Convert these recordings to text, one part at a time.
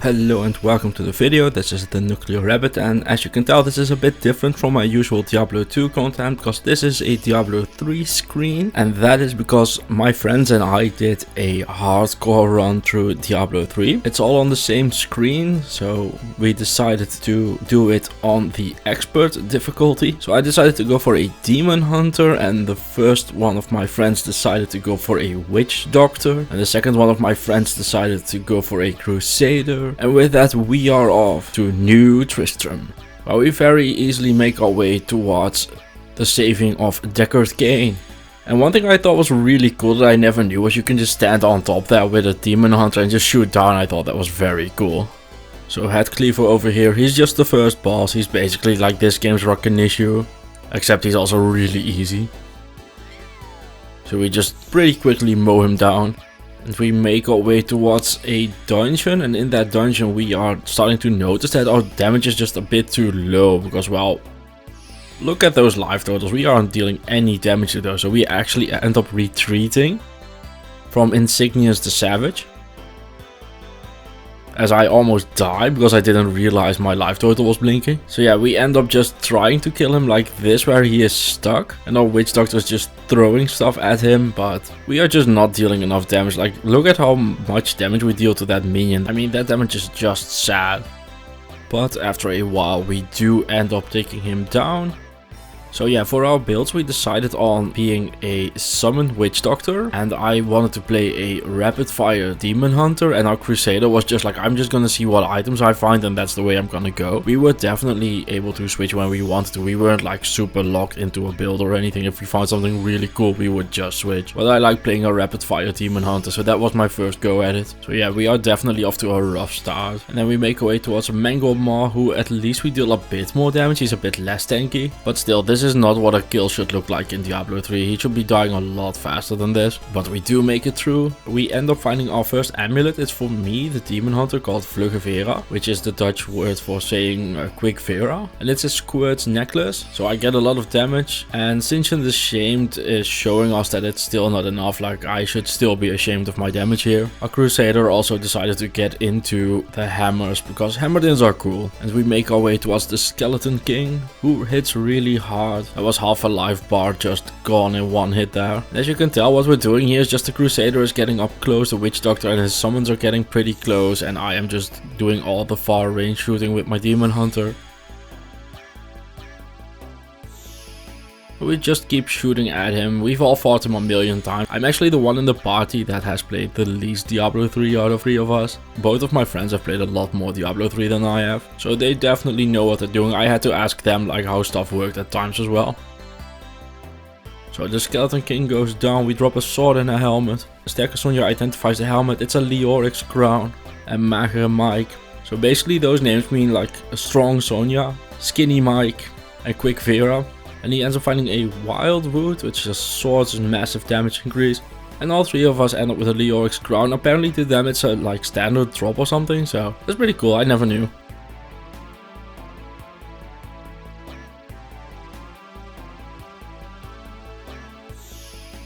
Hello and welcome to the video. This is the Nuclear Rabbit, and as you can tell, this is a bit different from my usual Diablo 2 content because this is a Diablo 3 screen, and that is because my friends and I did a hardcore run through Diablo 3. It's all on the same screen, so we decided to do it on the expert difficulty. So I decided to go for a demon hunter, and the first one of my friends decided to go for a witch doctor, and the second one of my friends decided to go for a crusader. And with that, we are off to New Tristram, where we very easily make our way towards the saving of Deckard Cain. And one thing I thought was really cool that I never knew was you can just stand on top there with a demon hunter and just shoot down. I thought that was very cool. So Head Cleaver over here, he's just the first boss. He's basically like this game's Rakanishu, except he's also really easy. So we just pretty quickly mow him down. And we make our way towards a dungeon, and in that dungeon we are starting to notice that our damage is just a bit too low because, well, look at those life totals. We aren't dealing any damage to those, so we actually end up retreating from Insignius the Savage. As I almost died because I didn't realize my life total was blinking. So yeah, we end up just trying to kill him like this, where he is stuck. And our witch doctor is just throwing stuff at him, but we are just not dealing enough damage. Like, look at how much damage we deal to that minion. I mean, that damage is just sad. But after a while, we do end up taking him down. So yeah, for our builds we decided on being a summoned witch doctor, and I wanted to play a rapid fire demon hunter, and our crusader was just like, I'm just gonna see what items I find and that's the way I'm gonna go. We were definitely able to switch when we wanted to. We weren't like super locked into a build or anything. If we found something really cool we would just switch. But I like playing a rapid fire demon hunter, so that was my first go at it. So yeah, we are definitely off to a rough start. And then we make our way towards a Mangomar, who at least we deal a bit more damage. He's a bit less tanky, but still, this is not what a kill should look like in Diablo 3. He should be dying a lot faster than this, but we do make it through. We end up finding our first amulet. It's for me, the demon hunter, called Vlugge Vera, which is the Dutch word for saying quick Vera, and it's a squirt's necklace, so I get a lot of damage. And Sinchen the Shamed is showing us that it's still not enough. Like, I should still be ashamed of my damage here. Our crusader also decided to get into the hammers because hammerdins are cool, and we make our way towards the Skeleton King, who hits really hard. That was half a life bar just gone in one hit there. As you can tell, what we're doing here is just the crusader is getting up close, the witch doctor and his summons are getting pretty close, and I am just doing all the far range shooting with my demon hunter. We just keep shooting at him. We've all fought him a million times. I'm actually the one in the party that has played the least Diablo 3 out of 3 of us. Both of my friends have played a lot more Diablo 3 than I have, so they definitely know what they're doing. I had to ask them like how stuff worked at times as well. So the Skeleton King goes down. We drop a sword and a helmet. Sterke Sonja identifies the helmet. It's a Leoric's crown. And Magere Mike. So basically those names mean like a strong Sonja, skinny Mike, and quick Vera. And he ends up finding a Wild Wood, which is a sword's massive damage increase. And all three of us end up with a Leoric's crown. Apparently to them it's a like standard drop or something, so that's pretty cool. I never knew.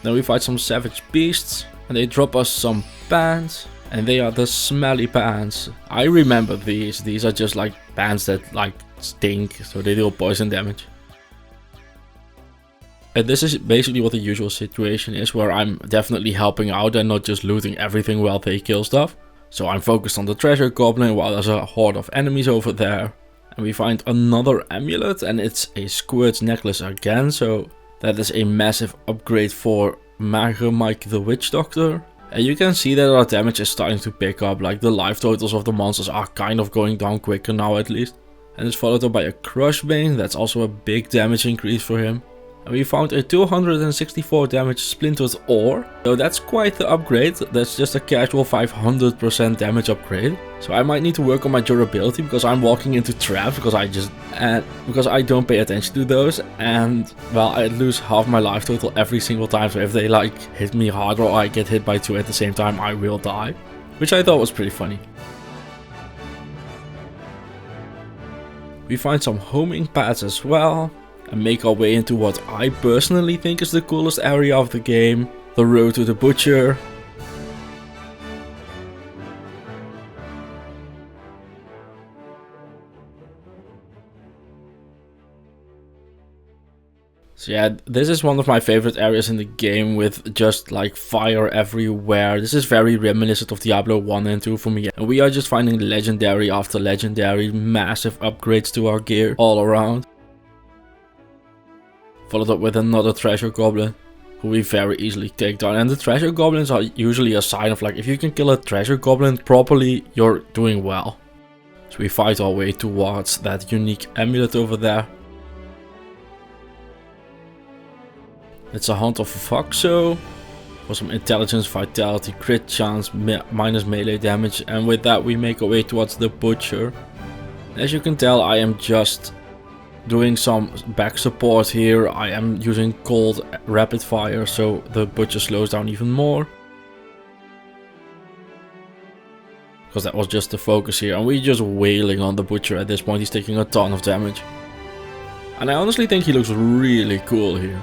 Then we fight some savage beasts, and they drop us some pants, and they are the smelly pants. I remember these. These are just like pants that like stink, so they deal poison damage. And this is basically what the usual situation is, where I'm definitely helping out and not just looting everything while they kill stuff. So I'm focused on the treasure goblin while there's a horde of enemies over there. And we find another amulet, and it's a squirt's necklace again, so that is a massive upgrade for Magere Mike the Witch Doctor. And you can see that our damage is starting to pick up, like the life totals of the monsters are kind of going down quicker now at least. And it's followed up by a Crushbane, that's also a big damage increase for him. And we found a 264 damage splintered ore, so that's quite the upgrade. That's just a casual 500% damage upgrade. So I might need to work on my durability because I'm walking into traps because I don't pay attention to those, and well, I lose half my life total every single time. So if they like hit me hard or I get hit by two at the same time, I will die, which I thought was pretty funny. We find some homing pads as well, and make our way into what I personally think is the coolest area of the game, the Road to the Butcher. So yeah, this is one of my favorite areas in the game with just like fire everywhere. This is very reminiscent of Diablo 1 and 2 for me. And we are just finding legendary after legendary, massive upgrades to our gear all around. Followed up with another treasure goblin, who we very easily take down. And the treasure goblins are usually a sign of like, if you can kill a treasure goblin properly, you're doing well. So we fight our way towards that unique amulet over there. It's a hunt of Foxo for some intelligence, vitality, crit chance, minus melee damage, and with that we make our way towards the butcher. As you can tell, I am just doing some back support here. I am using cold rapid fire, so the butcher slows down even more. Because that was just the focus here, and we're just wailing on the butcher at this point. He's taking a ton of damage. And I honestly think he looks really cool here.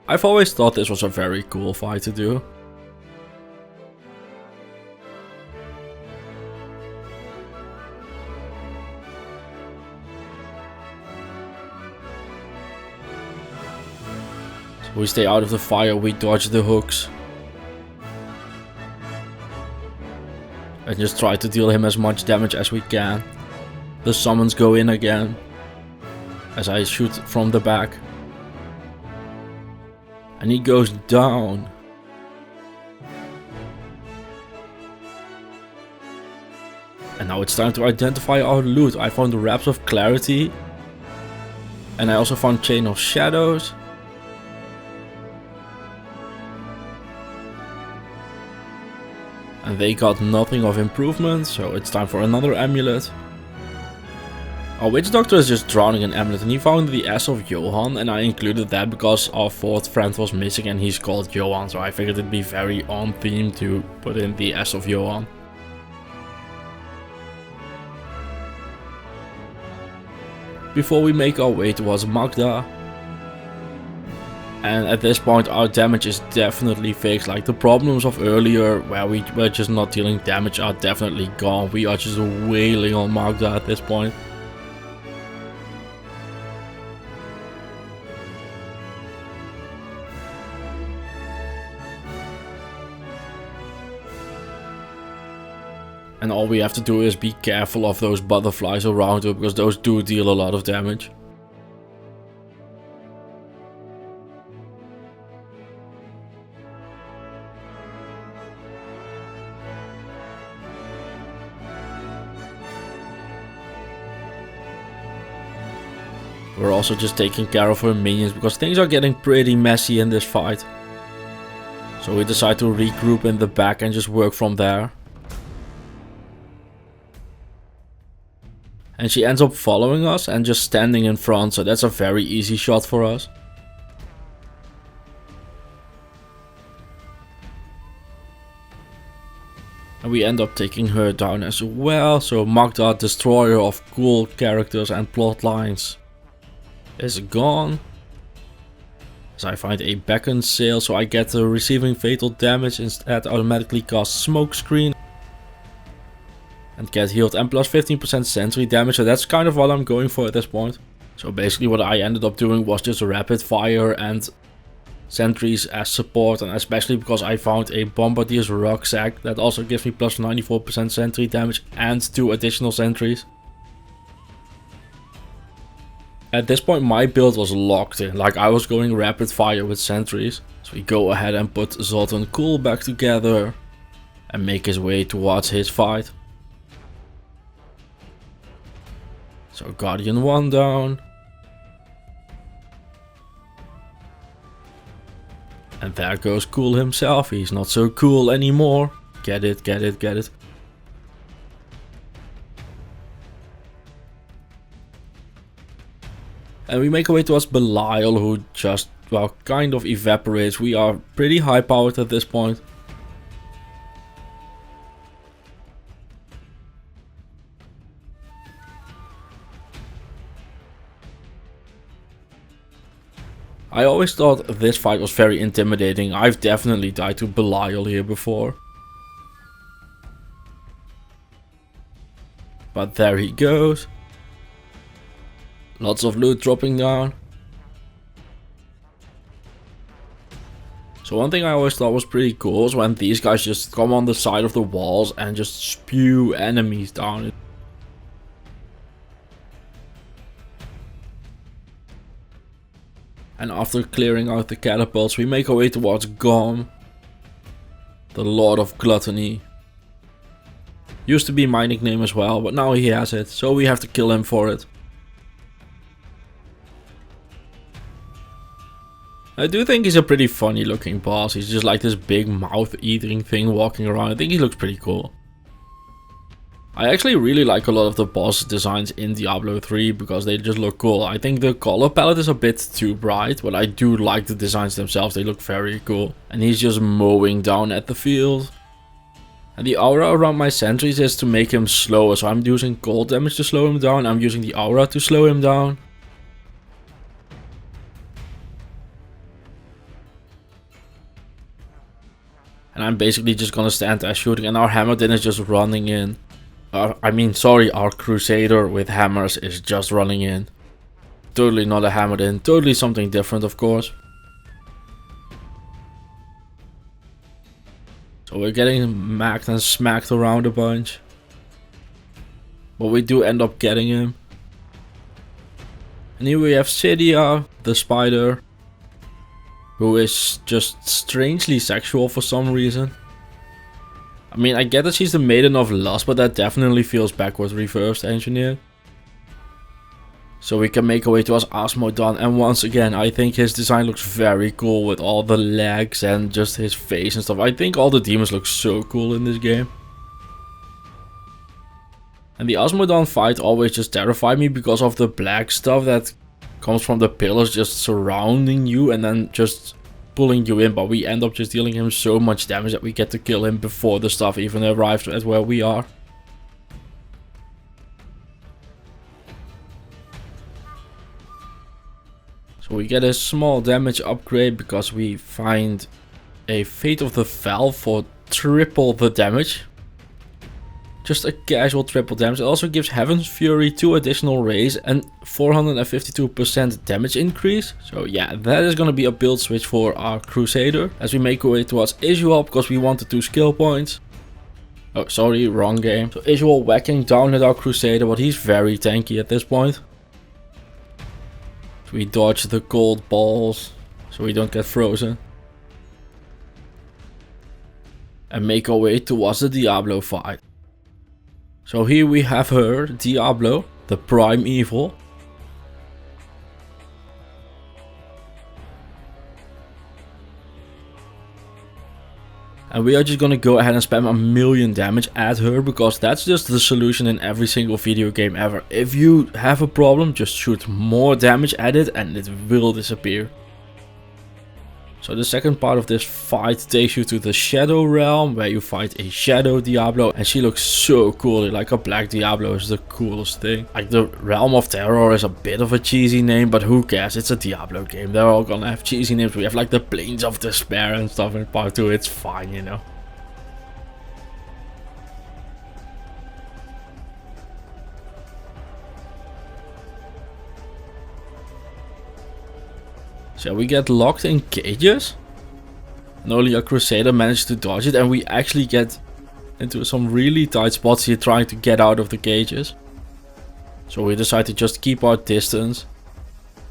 I've always thought this was a very cool fight to do. So we stay out of the fire, we dodge the hooks. And just try to deal him as much damage as we can. The summons go in again, as I shoot from the back. And he goes down. And now it's time to identify our loot. I found the Wraps of Clarity. And I also found Chain of Shadows. And they got nothing of improvement, so it's time for another amulet. Our witch doctor is just drowning in amulet, and he found the ass of Johan, and I included that because our fourth friend was missing and he's called Johan, so I figured it'd be very on theme to put in the ass of Johan. Before we make our way towards Maghda. And at this point our damage is definitely fixed. Like the problems of earlier where we were just not dealing damage are definitely gone. We are just wailing on Maghda at this point. And all we have to do is be careful of those butterflies around her, because those do deal a lot of damage. We're also just taking care of her minions, because things are getting pretty messy in this fight. So we decide to regroup in the back and just work from there. And she ends up following us and just standing in front, so that's a very easy shot for us. And we end up taking her down as well. So Maghda, destroyer of cool characters and plot lines, is gone. So I find a beacon sail, so I get the receiving fatal damage instead automatically cast smoke screen. And get healed and plus 15% sentry damage, so that's kind of what I'm going for at this point. So basically what I ended up doing was just rapid fire and sentries as support, and especially because I found a bombardier's rucksack that also gives me plus 94% sentry damage and 2 additional sentries. At this point my build was locked in, like I was going rapid fire with sentries. So we go ahead and put Zoltun Kulle back together and make his way towards his fight. So Guardian 1 down. And there goes Kulle himself. He's not so cool anymore. Get it, get it, get it. And we make our way towards Belial, who just, well, kind of evaporates. We are pretty high powered at this point. I always thought this fight was very intimidating. I've definitely died to Belial here before. But there he goes. Lots of loot dropping down. So one thing I always thought was pretty cool is when these guys just come on the side of the walls and just spew enemies down. And after clearing out the catapults, we make our way towards Gom, the Lord of Gluttony. Used to be my nickname as well, but now he has it, so we have to kill him for it. I do think he's a pretty funny looking boss. He's just like this big mouth eating thing walking around. I think he looks pretty cool. I actually really like a lot of the boss designs in Diablo 3 because they just look cool. I think the color palette is a bit too bright, but I do like the designs themselves. They look very cool. And he's just mowing down at the field. And the aura around my sentries is to make him slower. So I'm using cold damage to slow him down. I'm using the aura to slow him down. And I'm basically just gonna stand there shooting, and our Hammerden is just running in. Our Crusader with hammers is just running in. Totally not a Hammerden, totally something different of course. So we're getting magged and smacked around a bunch. But we do end up getting him. And here we have Cydia, the spider, who is just strangely sexual for some reason. I mean, I get that she's the maiden of lust, but that definitely feels backwards reverse engineered. So we can make our way towards Azmodan, and once again, I think his design looks very cool with all the legs and just his face and stuff. I think all the demons look so cool in this game. And the Azmodan fight always just terrified me because of the black stuff that comes from the pillars just surrounding you and then just pulling you in, but we end up just dealing him so much damage that we get to kill him before the stuff even arrives at where we are. So we get a small damage upgrade because we find a Fate of the Valve for triple the damage. Just a casual triple damage. It also gives Heaven's Fury 2 additional raise and 452% damage increase. So yeah, that is gonna be a build switch for our Crusader as we make our way towards Isual because we want the 2 skill points. Oh, sorry, wrong game. So Isual whacking down at our Crusader, but he's very tanky at this point. So we dodge the cold balls so we don't get frozen. And make our way towards the Diablo fight. So here we have her, Diablo, the prime evil. And we are just gonna go ahead and spam a million damage at her because that's just the solution in every single video game ever. If you have a problem, just shoot more damage at it and it will disappear. So the second part of this fight takes you to the Shadow Realm where you fight a Shadow Diablo, and she looks so cool. Like a black Diablo is the coolest thing. Like the Realm of Terror is a bit of a cheesy name, but who cares? It's a Diablo game. They're all gonna have cheesy names. We have like the Plains of Despair and stuff in part 2. It's fine, you know. So we get locked in cages, and only a Crusader managed to dodge it, and we actually get into some really tight spots here trying to get out of the cages. So we decide to just keep our distance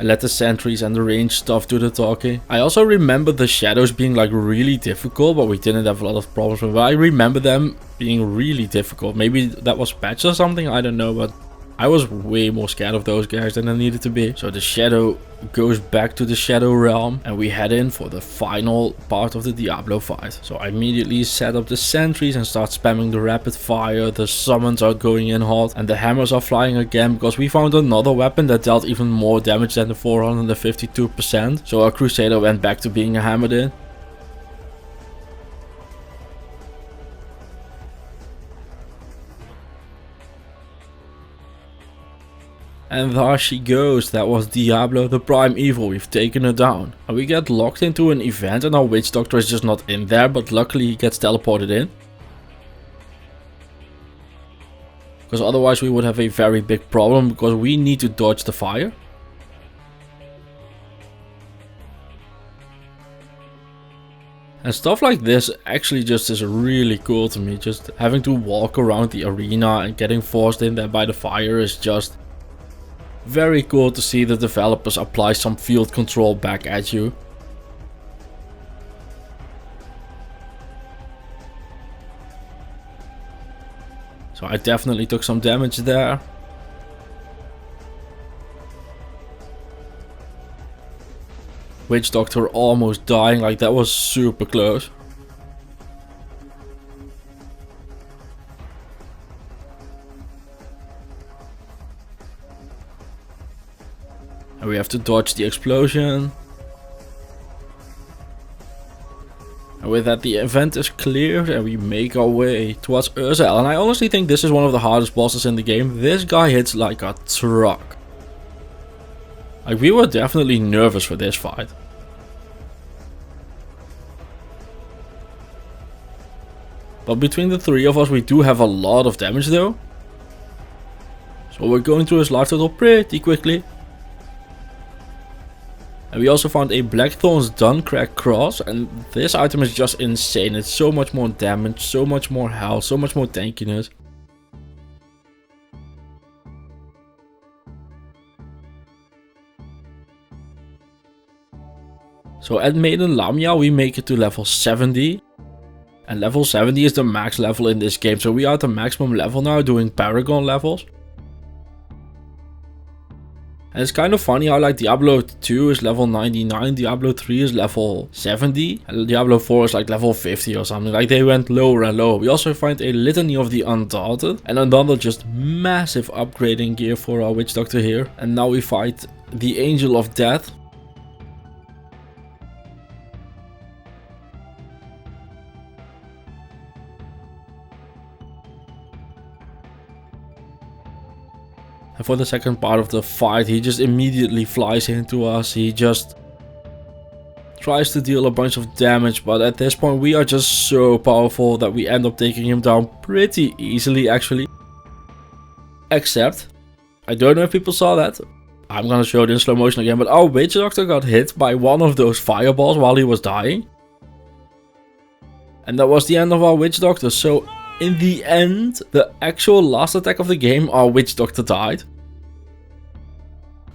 and let the sentries and the range stuff do the talking. I also remember the shadows being like really difficult, but we didn't have a lot of problems with it. I remember them being really difficult. Maybe that was patched or something, I don't know, but I was way more scared of those guys than I needed to be. So the Shadow goes back to the Shadow Realm and we head in for the final part of the Diablo fight. So I immediately set up the sentries and start spamming the rapid fire. The summons are going in hot and the hammers are flying again because we found another weapon that dealt even more damage than the 452%. So our Crusader went back to being a Hammerden. And there she goes, that was Diablo the Prime Evil, we've taken her down. And we get locked into an event and our Witch Doctor is just not in there, but luckily he gets teleported in. because otherwise we would have a very big problem, because we need to dodge the fire. And stuff like this actually just is really cool to me. Just having to walk around the arena and getting forced in there by the fire is just very cool to see the developers apply some field control back at you. So I definitely took some damage there. Witch Doctor almost dying, like that was super close. And we have to dodge the explosion. And with that, the event is cleared and we make our way towards Urzel. And I honestly think this is one of the hardest bosses in the game. This guy hits like a truck. Like, we were definitely nervous for this fight. But between the three of us, we do have a lot of damage though. So we're going through his life total pretty quickly. And we also found a Blackthorn's Duncrack Cross, and this item is just insane. It's so much more damage, so much more health, so much more tankiness. So at Maiden Lamia we make it to level 70. And level 70 is the max level in this game. So we are at the maximum level now, doing Paragon levels. And it's kind of funny how like Diablo 2 is level 99, Diablo 3 is level 70, and Diablo 4 is like level 50 or something. Like they went lower and lower. We also find a Litany of the Undaunted, and another just massive upgrading gear for our Witch Doctor here. And now we fight the Angel of Death. And for the second part of the fight, he just immediately flies into us. He just tries to deal a bunch of damage, but at this point we are just so powerful that we end up taking him down pretty easily actually. Except, I don't know if people saw that. I'm gonna show it in slow motion again, but our Witch Doctor got hit by one of those fireballs while he was dying. And that was the end of our Witch Doctor. So in the end, the actual last attack of the game, our Witch Doctor died.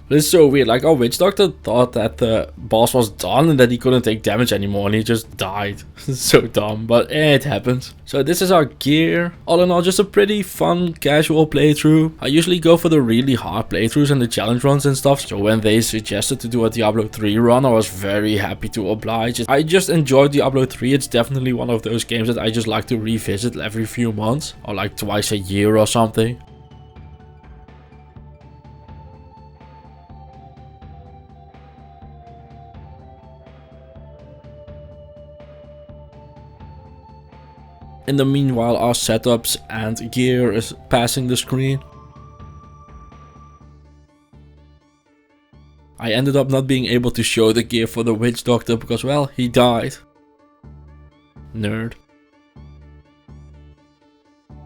But it's so weird, like our Witch Doctor thought that the boss was done and that he couldn't take damage anymore and he just died. So dumb, but it happens. So this is our gear. All in all, just a pretty fun, casual playthrough. I usually go for the really hard playthroughs and the challenge runs and stuff. So when they suggested to do a Diablo 3 run, I was very happy to oblige. I just enjoyed Diablo 3. It's definitely one of those games that I just like to revisit every few months. Or like twice a year or something. In the meanwhile, our setups and gear is passing the screen. I ended up not being able to show the gear for the Witch Doctor because, well, he died. Nerd.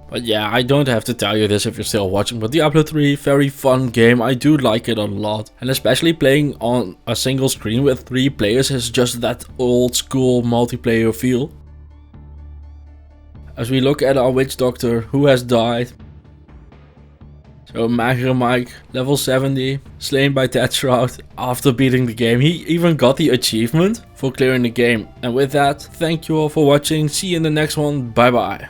But yeah, I don't have to tell you this if you're still watching, but Diablo 3, very fun game. I do like it a lot. And especially playing on a single screen with 3 players is just that old school multiplayer feel. As we look at our Witch Doctor who has died. So Maghda Mike, level 70, slain by Deathshroud after beating the game. He even got the achievement for clearing the game. And with that, thank you all for watching. See you in the next one. Bye bye.